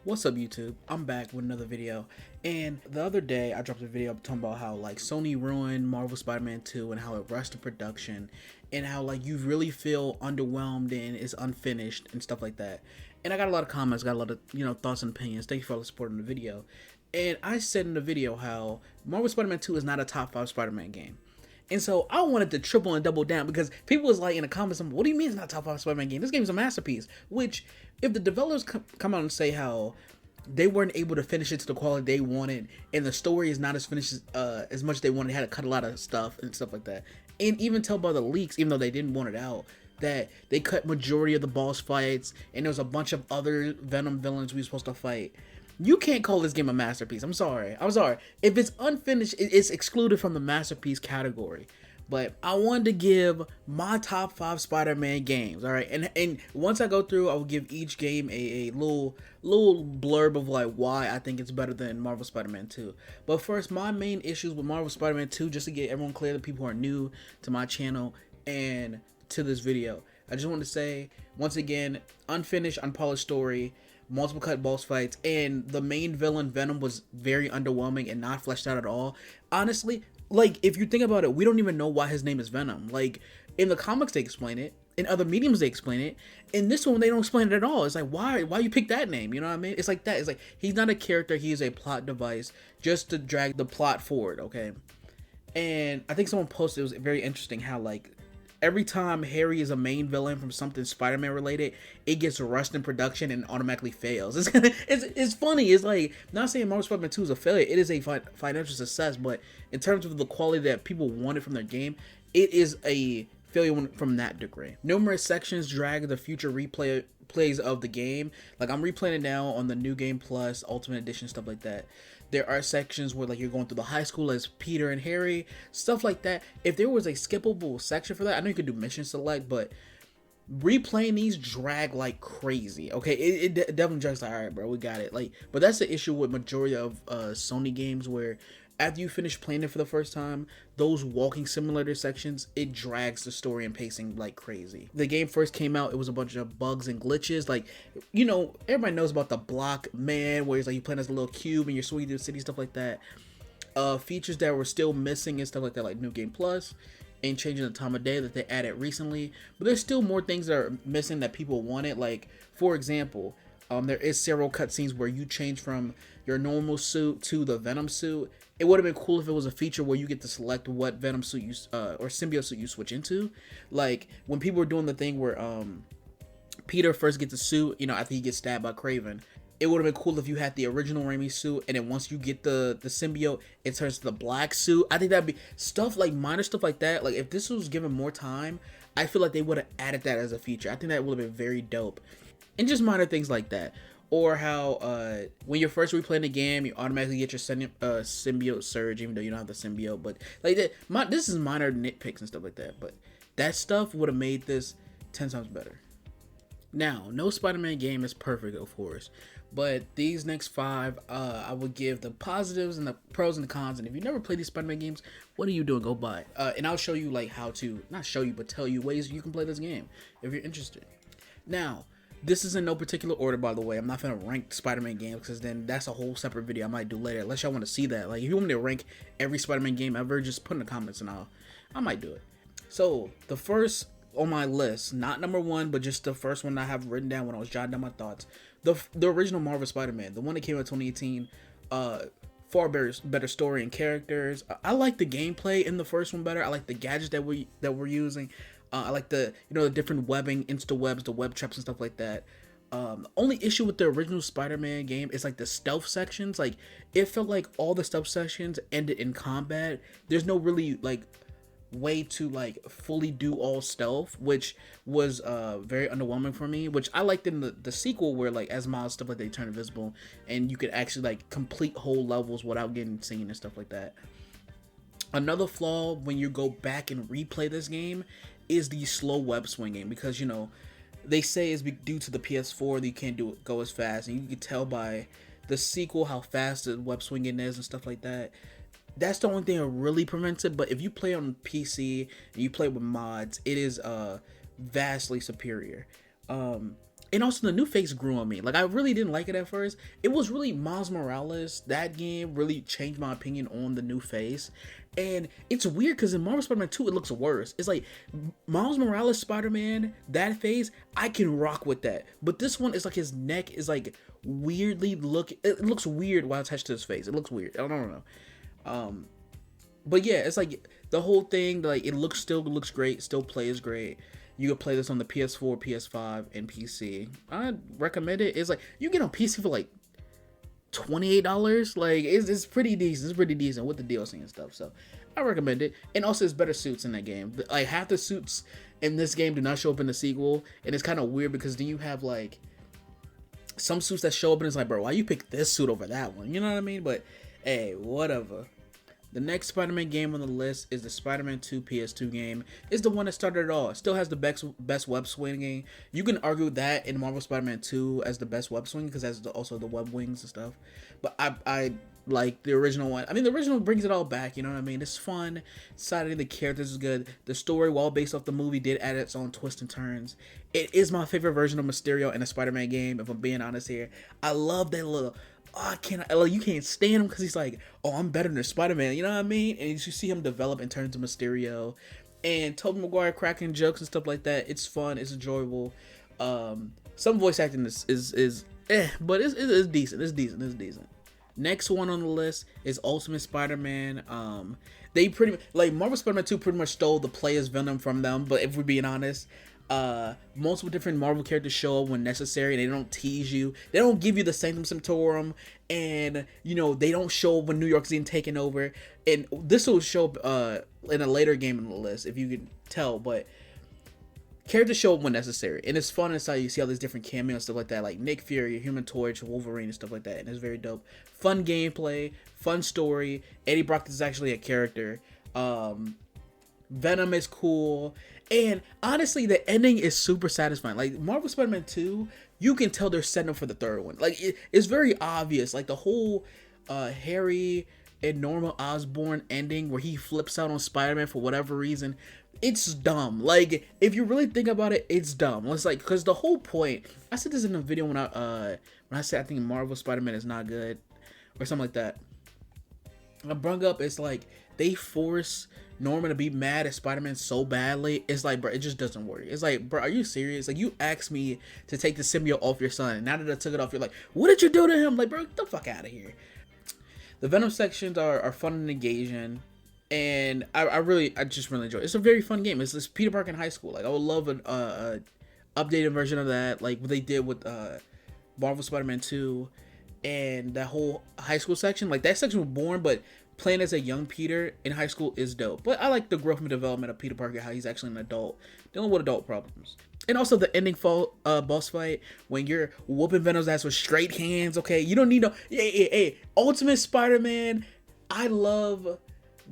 What's up, YouTube? I'm back with another video, and the other day I dropped a video talking about how like Sony ruined Marvel Spider-Man 2 and how it rushed to production, and how like you really feel underwhelmed and it's unfinished and stuff like that. And I got a lot of comments, got a lot of thoughts and opinions. Thank you for all the support in the video. And I said in the video how Marvel Spider-Man 2 is not a top 5 Spider-Man game. And so I wanted to triple and double down because people was like in the comments, what do you mean it's not a top 5 Spider-Man game? This game is a masterpiece. Which, if the developers come out and say how they weren't able to finish it to the quality they wanted, and the story is not as finished as much as they wanted, they had to cut a lot of stuff and stuff like that. And even tell by the leaks, even though they didn't want it out, that they cut majority of the boss fights, and there was a bunch of other Venom villains we were supposed to fight. You can't call this game a masterpiece. I'm sorry. If it's unfinished, it's excluded from the masterpiece category. But I wanted to give my top 5 Spider-Man games, all right? And once I go through, I will give each game a little blurb of like why I think it's better than Marvel Spider-Man 2. But first, my main issues with Marvel Spider-Man 2, just to get everyone clear, the people who are new to my channel and to this video, I just want to say, once again, unfinished, unpolished story, multiple cut boss fights, and the main villain Venom was very underwhelming and not fleshed out at all. Honestly, like, if you think about it, we don't even know why his name is Venom. Like, in the comics they explain it, in other mediums they explain it, in this one they don't explain it at all. It's like, why you pick that name, you know what I mean? It's like that. It's like, he's not a character, he is a plot device just to drag the plot forward, okay? And I think someone posted, it was very interesting how, like, every time Harry is a main villain from something Spider-Man related, it gets rushed in production and automatically fails. It's funny. It's like, not saying Marvel Spider-Man 2 is a failure. It is a financial success, but in terms of the quality that people wanted from their game, it is a failure from that degree. Numerous sections drag the future plays of the game. Like, I'm replaying it now on the New Game Plus, Ultimate Edition, stuff like that. There are sections where like you're going through the high school as Peter and Harry, stuff like that. If there was a skippable section for that, I know you could do mission select, but replaying these drag like crazy. Okay, it definitely drags like, all right, bro, we got it. Like, but that's the issue with majority of Sony games, where after you finish playing it for the first time, those walking simulator sections, it drags the story and pacing like crazy. The game first came out, it was a bunch of bugs and glitches. Like, you know, everybody knows about the block man, where it's like you playing as a little cube and you're sweeping through the city, stuff like that. Features that were still missing and stuff like that, like New Game Plus and changing the time of day that they added recently. But there's still more things that are missing that people wanted. Like, for example, there is several cutscenes where you change from your normal suit to the Venom suit. It would have been cool if it was a feature where you get to select what Venom suit you or symbiote suit you switch into. Like when people were doing the thing where Peter first gets a suit, you know, after he gets stabbed by Craven. It would have been cool if you had the original Raimi suit, and then once you get the symbiote, it turns to the black suit. I think that'd be stuff like minor stuff like that. Like, if this was given more time, I feel like they would have added that as a feature. I think that would have been very dope. And just minor things like that. Or how when you're first replaying the game, you automatically get your symbiote surge, even though you don't have the symbiote. But like that, this is minor nitpicks and stuff like that. But that stuff would have made this 10 times better. Now, no Spider-Man game is perfect, of course, but these next 5, I would give the positives and the pros and the cons. And if you never played these Spider-Man games, what are you doing? Go buy it. And I'll show you like how to, not show you, but tell you ways you can play this game if you're interested. Now, this is in no particular order, by the way. I'm not gonna rank Spider-Man games, because then that's a whole separate video I might do later, unless y'all want to see that. Like, if you want me to rank every Spider-Man game ever, just put in the comments and I might do it. So the first on my list, not number 1, but just the first one I have written down when I was jotting down my thoughts, the original Marvel Spider-Man, the one that came out in 2018. Far better story and characters. I like the gameplay in the first one better. I like the gadgets that we're using. I like the the different webbing, insta webs, the web traps and stuff like that. The only issue with the original Spider-Man game is like the stealth sections. Like, it felt like all the stealth sections ended in combat. There's no really like way to like fully do all stealth, which was very underwhelming for me, which I liked in the sequel, where like as Miles, stuff like they turn invisible and you could actually like complete whole levels without getting seen and stuff like that. Another flaw when you go back and replay this game is the slow web swinging, because they say it's due to the PS4 that you can't go as fast, and you can tell by the sequel how fast the web swinging is and stuff like that. That's the only thing that really prevents it. But if you play on PC and you play with mods, it is vastly superior. And also the new face grew on me. Like, I really didn't like it at first. It was really Miles Morales. That game really changed my opinion on the new face. And it's weird because in Marvel Spider-Man 2, it looks worse. It's like Miles Morales Spider-Man, that face, I can rock with that. But this one is like his neck is like weirdly it looks weird while attached to his face. It looks weird. I don't know. But yeah, it's like the whole thing, like it still looks great, still plays great. You can play this on the PS4, PS5, and PC. I recommend it. It's like you get on PC for like $28. Like it's pretty decent. It's pretty decent with the DLC and stuff. So I recommend it. And also, it's better suits in that game. Like half the suits in this game do not show up in the sequel, and it's kind of weird because then you have like some suits that show up and it's like, bro, why you pick this suit over that one? You know what I mean? But hey, whatever. The next Spider-Man game on the list is the Spider-Man 2 PS2 game. It's the one that started it all. It still has the best web swinging. You can argue that in Marvel Spider-Man 2 as the best web swinging because that's also the web wings and stuff. But I like the original one. I mean, the original brings it all back, you know what I mean? It's fun. Exciting. The characters is good. The story, while based off the movie, did add its own twists and turns. It is my favorite version of Mysterio in a Spider-Man game, if I'm being honest here. I love that little... you can't stand him because he's like, oh, I'm better than Spider-Man, you know what I mean? And you see him develop and turn into Mysterio, and Tobey Maguire cracking jokes and stuff like that. It's fun, it's enjoyable. Some voice acting is but it's decent. It's decent. Next one on the list is Ultimate Spider-Man. They pretty much, like, Marvel Spider-Man 2 pretty much stole the player's Venom from them, but if we're being honest, multiple different Marvel characters show up when necessary, and they don't tease you. They don't give you the Sanctum Sanctorum, and you know they don't show up when New York's being taken over. And this will show up in a later game on the list if you can tell. But characters show up when necessary, and it's fun inside. You see all these different cameos and stuff like that, like Nick Fury, Human Torch, Wolverine, and stuff like that. And it's very dope. Fun gameplay, fun story. Eddie Brock is actually a character. Venom is cool. And honestly, the ending is super satisfying. Like Marvel Spider-Man 2, you can tell they're setting up for the third one. Like it's very obvious. Like the whole Harry and Norman Osborn ending where he flips out on Spider-Man for whatever reason. It's dumb. Like if you really think about it, it's dumb. It's like, because the whole point, I said this in a video when I said I think Marvel Spider-Man is not good or something like that. I brought up, it's like they force Norman to be mad at Spider-Man so badly. It's like, bro, it just doesn't work. It's like, bro, are you serious? Like, you asked me to take the symbiote off your son, and now that I took it off, you're like, what did you do to him? Like, bro, get the fuck out of here. The Venom sections are fun and engaging, and I just really enjoy it. It's a very fun game. It's this Peter Parker in high school. Like, I would love an updated version of that, like what they did with Marvel Spider-Man 2, and that whole high school section. Like, that section was boring, but playing as a young Peter in high school is dope. But I like the growth and development of Peter Parker, how he's actually an adult, dealing with adult problems. And also the ending boss fight, when you're whooping Venom's ass with straight hands, okay? You don't need no... Hey, Ultimate Spider-Man, I love...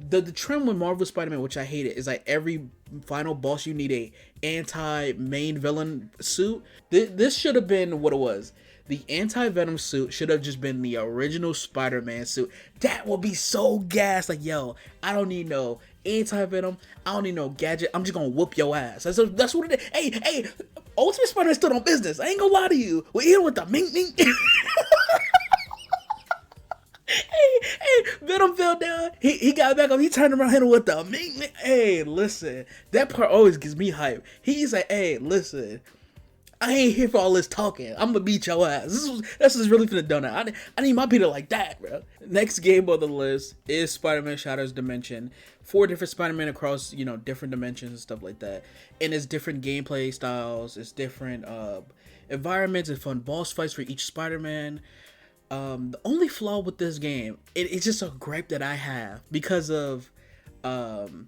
The trend with Marvel Spider-Man, which I hate it, is like every final boss you need a anti-main villain suit. This should have been what it was. The anti-venom suit should have just been the original Spider-Man suit. That would be so gas. Like, yo, I don't need no anti-venom. I don't need no gadget. I'm just gonna whoop your ass. That's what it is. Hey, Ultimate Spider-Man stood on business. I ain't gonna lie to you. We're here with the mink. Hey, Venom fell down. He got back up. He turned around, hit him with the mink. Hey, listen. That part always gives me hype. He's like, hey, listen. I ain't here for all this talking. I'm gonna beat your ass. This is really finna do now. I need my Peter like that, bro. Next game on the list is Spider-Man Shattered Dimension. 4 different Spider-Man across, different dimensions and stuff like that. And it's different gameplay styles. It's different environments and fun boss fights for each Spider-Man. The only flaw with this game, it's just a gripe that I have because of the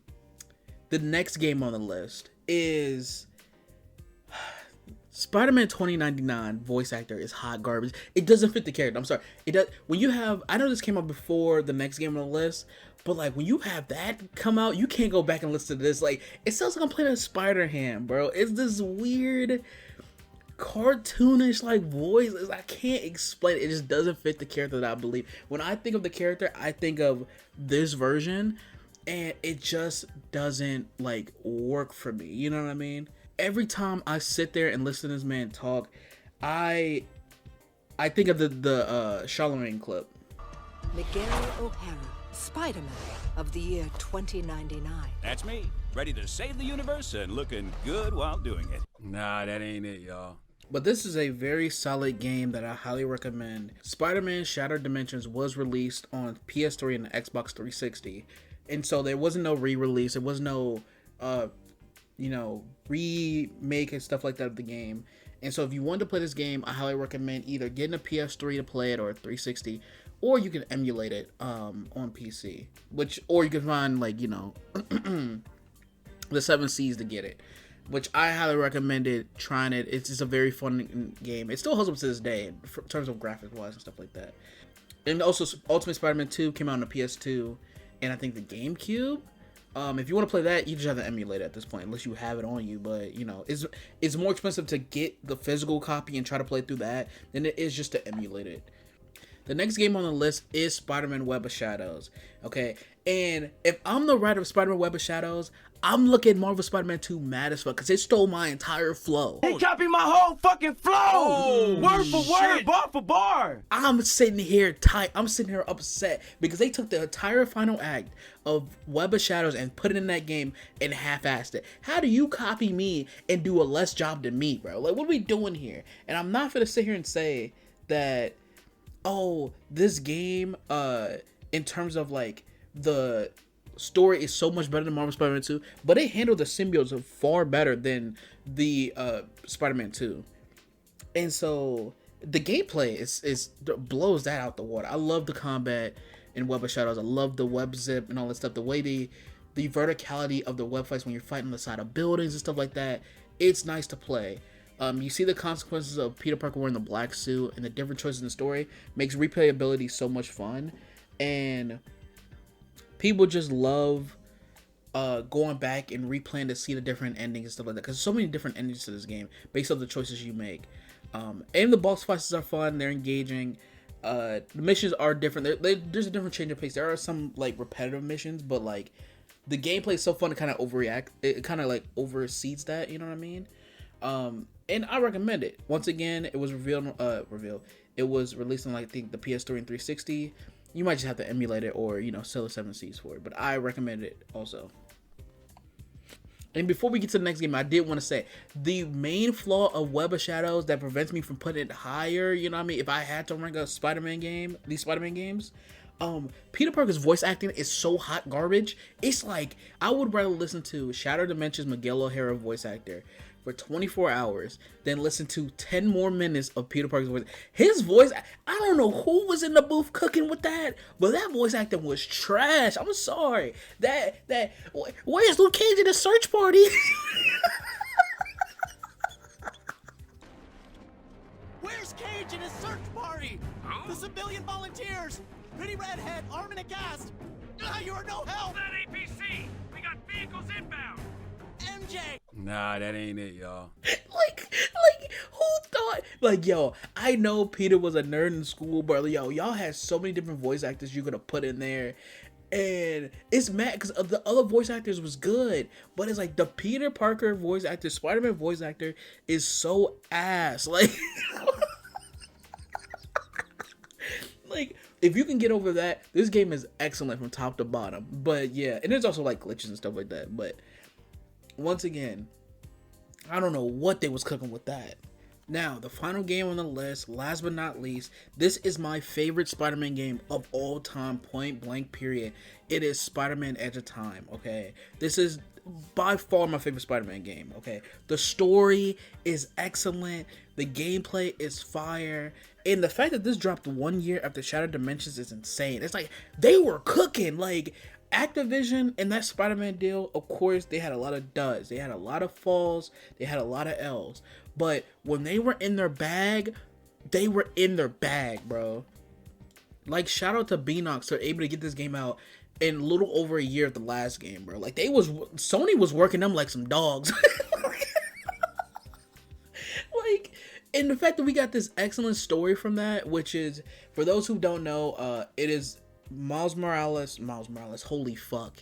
next game on the list is Spider-Man 2099 voice actor is hot garbage. It doesn't fit the character. I'm sorry. It does. When you have, I know this came out before the next game on the list, but like when you have that come out, you can't go back and listen to this. Like, it sounds like I'm playing a Spider-Ham, bro. It's this weird cartoonish like voice. I can't explain it. It just doesn't fit the character that I believe. When I think of the character, I think of this version, and it just doesn't like work for me. You know what I mean? Every time I sit there and listen to this man talk, I think of the Charlemagne clip. Miguel O'Hara, Spider-Man of the year 2099. That's me, ready to save the universe and looking good while doing it. Nah, that ain't it, y'all. But this is a very solid game that I highly recommend. Spider-Man Shattered Dimensions was released on PS3 and the Xbox 360. And so there wasn't no re-release. There was no, remake and stuff like that of the game. And so if you want to play this game, I highly recommend either getting a PS3 to play it or a 360, or you can emulate it on PC. Or you can find the 7 Cs to get it, which I highly recommended trying it. It's just a very fun game. It still holds up to this day in terms of graphics wise and stuff like that. And also Ultimate Spider-Man 2 came out on the PS2 and I think the GameCube. If you want to play that, you just have to emulate it at this point, unless you have it on you. But it's more expensive to get the physical copy and try to play through that than it is just to emulate it. The next game on the list is Spider-Man Web of Shadows. Okay, and if I'm the writer of Spider-Man Web of Shadows, I'm looking at Marvel Spider-Man 2 mad as fuck because it stole my entire flow. He copied my whole fucking flow! Word for word, bar for bar! I'm sitting here tight. I'm sitting here upset because they took the entire final act of Web of Shadows and put it in that game and half-assed it. How do you copy me and do a less job than me, bro? Like, what are we doing here? And I'm not gonna sit here and say that, oh, this game, in terms of like the story is so much better than Marvel Spider-Man 2, but it handled the symbiotes far better than the Spider-Man 2. And so the gameplay is blows that out the water. I love the combat in Web of Shadows. I love the web zip and all that stuff. The way the verticality of the web fights when you're fighting on the side of buildings and stuff like that. It's nice to play. You see the consequences of Peter Parker wearing the black suit and the different choices in the story makes replayability so much fun. And people just love going back and replaying to see the different endings and stuff like that, because there's so many different endings to this game based on the choices you make. And the boss fights are fun, they're engaging. The missions are different. There's a different change of pace. There are some like repetitive missions, but like the gameplay is so fun to kind of overreact. It kind of like oversees that, you know what I mean? And I recommend it. Once again, it was revealed. It was released on, I think, the PS3 and 360. You might just have to emulate it or, sell the 7 Cs for it. But I recommend it also. And before we get to the next game, I did want to say the main flaw of Web of Shadows that prevents me from putting it higher, you know what I mean? If I had to rank a Spider-Man game, these Spider-Man games, Peter Parker's voice acting is so hot garbage. It's like I would rather listen to Shattered Dimensions Miguel O'Hara voice actor for 24 hours than listen to 10 more minutes of Peter Parker's voice. His voice, I don't know who was in the booth cooking with that, but that voice acting was trash. I'm sorry. Where's Luke Cage in the search party? Where's Cage in his search party? The civilian volunteers! Pretty redhead, arm and a gas! You are no help! That APC! We got vehicles inbound! MJ! Nah, that ain't it, y'all. like who thought? Like, yo, I know Peter was a nerd in school, but y'all had so many different voice actors you could have put in there. And it's mad because the other voice actors was good, but it's like the Peter Parker voice actor, Spider-Man voice actor is so ass. Like, like if you can get over that, this game is excellent from top to bottom. But yeah, and there's also like glitches and stuff like that. But once again, I don't know what they was cooking with that. Now, the final game on the list, last but not least, this is my favorite Spider-Man game of all time, point blank period. It is Spider-Man Edge of Time, okay? This is by far my favorite Spider-Man game, okay? The story is excellent, the gameplay is fire, and the fact that this dropped 1 year after Shattered Dimensions is insane. It's like, they were cooking, like, Activision and that Spider-Man deal, of course, they had a lot of duds. They had a lot of falls. They had a lot of L's. But when they were in their bag, they were in their bag, bro. Like, shout out to Beanox for able to get this game out in a little over a year of the last game, bro. Like, Sony was working them like some dogs. Like, and the fact that we got this excellent story from that, which is, for those who don't know, it is Miles Morales, holy fuck,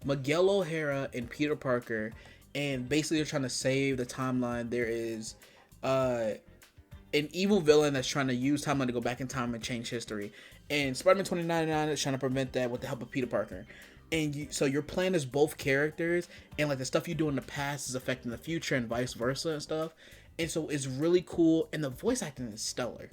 Miguel O'Hara and Peter Parker, and basically they're trying to save the timeline. There is an evil villain that's trying to use timeline to go back in time and change history. And Spider-Man 2099 is trying to prevent that with the help of Peter Parker. And so your plan is both characters, and like the stuff you do in the past is affecting the future and vice versa and stuff. And so it's really cool, and the voice acting is stellar.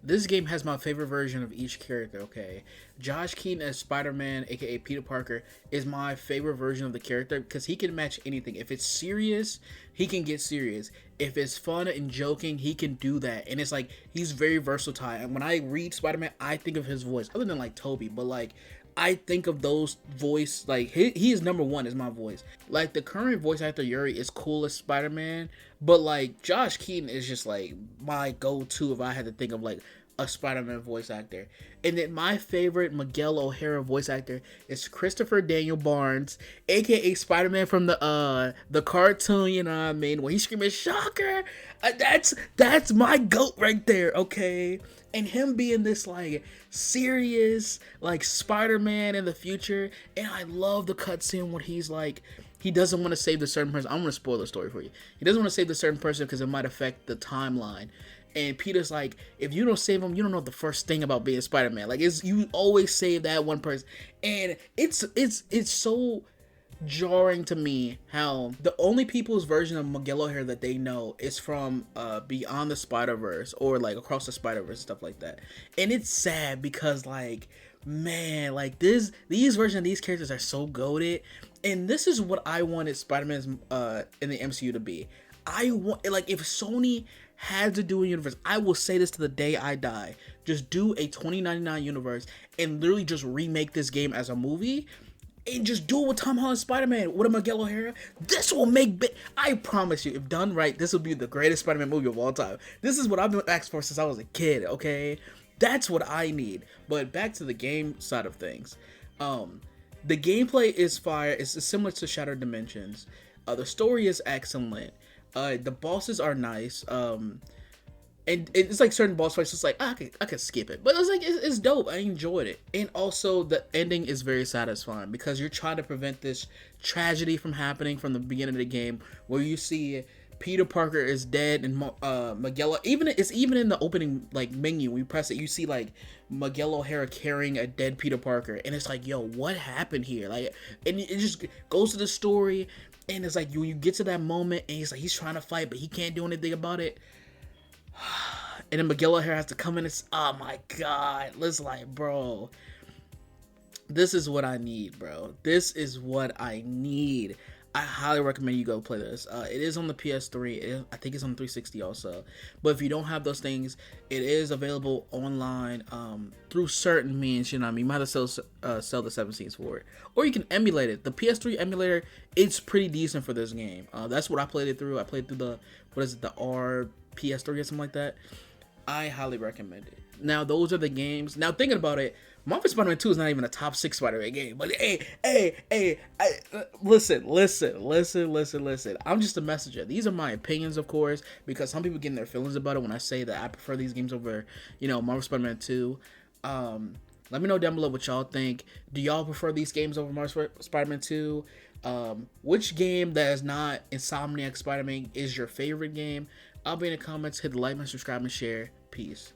This game has my favorite version of each character, okay? Josh Keaton as Spider-Man, aka Peter Parker, is my favorite version of the character because he can match anything. If it's serious, he can get serious. If it's fun and joking, he can do that. And it's like, he's very versatile. And when I read Spider-Man, I think of his voice, other than like Toby, but like, I think of those voice, like he is number one is my voice. Like the current voice actor Yuri is cool as Spider-Man, but like Josh Keaton is just like my go-to if I had to think of like a Spider-Man voice actor. And then my favorite Miguel O'Hara voice actor is Christopher Daniel Barnes, aka Spider-Man from the cartoon, you know what I mean, when he's screaming shocker. That's my goat right there, okay? And him being this like serious like Spider-Man in the future, and I love the cutscene where he's like, he doesn't want to save the certain person. I'm gonna spoil the story for you. He doesn't want to save the certain person because it might affect the timeline. And Peter's like, if you don't save him, you don't know the first thing about being Spider-Man. Like, it's, you always save that one person. And it's so jarring to me how the only people's version of Miguel O'Hara that they know is from Beyond the Spider-Verse or like Across the Spider-Verse, stuff like that. And it's sad because like, man, like these versions of these characters are so goated. And this is what I wanted Spider-Man's in the MCU to be. I want, like, if Sony had to do a universe, I will say this to the day I die, just do a 2099 universe and literally just remake this game as a movie and just do it with Tom Holland's Spider-Man, with a Miguel O'Hara. This will make I promise you, if done right, this will be the greatest Spider-Man movie of all time. This is what I've been asking for since I was a kid, okay? That's what I need. But back to the game side of things. The gameplay is fire. It's similar to Shattered Dimensions. The story is excellent. The bosses are nice. And it's like certain boss fights, it's like I could skip it, but it's like it's dope. I enjoyed it. And also the ending is very satisfying because you're trying to prevent this tragedy from happening from the beginning of the game, where you see Peter Parker is dead and Miguel, even in the opening like menu, we press it, you see like Miguel O'Hara carrying a dead Peter Parker, and it's like, yo, what happened here? Like, and it just goes to the story, and it's like when you get to that moment, and he's trying to fight, but he can't do anything about it. And then Miguel O'Hara has to come in and oh my god, it's like, bro, this is what I need, bro. This is what I need. I highly recommend you go play this. It is on the PS3. I think it's on the 360 also. But if you don't have those things, it is available online through certain means. You know what I mean? You might have to sell the 17s for it. Or you can emulate it. The PS3 emulator, it's pretty decent for this game. That's what I played it through. I played through the RPS3 or something like that. I highly recommend it. Now, those are the games. Now, thinking about it, Marvel Spider-Man 2 is not even a top 6 Spider-Man game. But listen. I'm just a messenger. These are my opinions, of course, because some people get in their feelings about it when I say that I prefer these games over, Marvel Spider-Man 2. Let me know down below what y'all think. Do y'all prefer these games over Marvel Spider-Man 2? Which game that is not Insomniac Spider-Man is your favorite game? I'll be in the comments. Hit the like and subscribe and share. Peace.